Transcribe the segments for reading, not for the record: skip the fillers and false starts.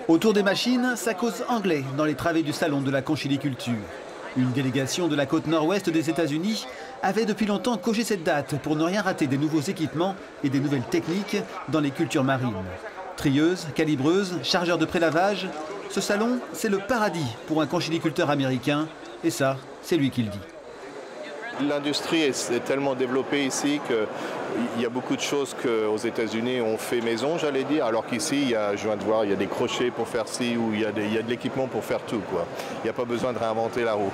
Autour des machines, ça cause anglais dans les travées du salon de la conchiliculture. Une délégation de la côte nord-ouest des États-Unis avait depuis longtemps coché cette date pour ne rien rater des nouveaux équipements et des nouvelles techniques dans les cultures marines. Trieuses, calibreuses, chargeurs de prélavage, ce salon, c'est le paradis pour un conchiliculteur américain. Et ça, c'est lui qui le dit. L'industrie est tellement développée ici qu'il y a beaucoup de choses qu'aux États-Unis on fait maison, j'allais dire, alors qu'ici, je viens de voir, il y a des crochets pour faire ci, ou il y a de l'équipement pour faire tout, quoi. Il n'y a pas besoin de réinventer la roue.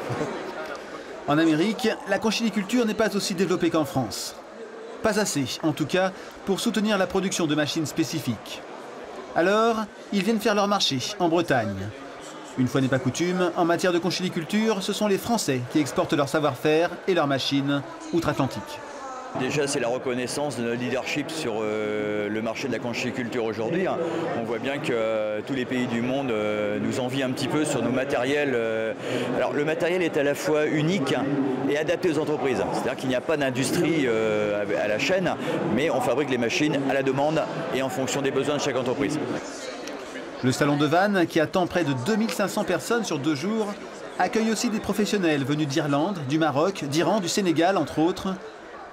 En Amérique, la conchiliculture n'est pas aussi développée qu'en France. Pas assez, en tout cas, pour soutenir la production de machines spécifiques. Alors, ils viennent faire leur marché en Bretagne. Une fois n'est pas coutume, en matière de conchiliculture, ce sont les Français qui exportent leur savoir-faire et leurs machines outre-Atlantique. Déjà, c'est la reconnaissance de notre leadership sur le marché de la conchiliculture aujourd'hui. On voit bien que tous les pays du monde nous envient un petit peu sur nos matériels. Alors, le matériel est à la fois unique et adapté aux entreprises. C'est-à-dire qu'il n'y a pas d'industrie à la chaîne, mais on fabrique les machines à la demande et en fonction des besoins de chaque entreprise. Le salon de Vannes, qui attend près de 2500 personnes sur 2 jours, accueille aussi des professionnels venus d'Irlande, du Maroc, d'Iran, du Sénégal, entre autres.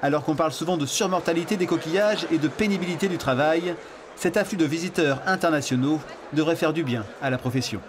Alors qu'on parle souvent de surmortalité des coquillages et de pénibilité du travail, cet afflux de visiteurs internationaux devrait faire du bien à la profession.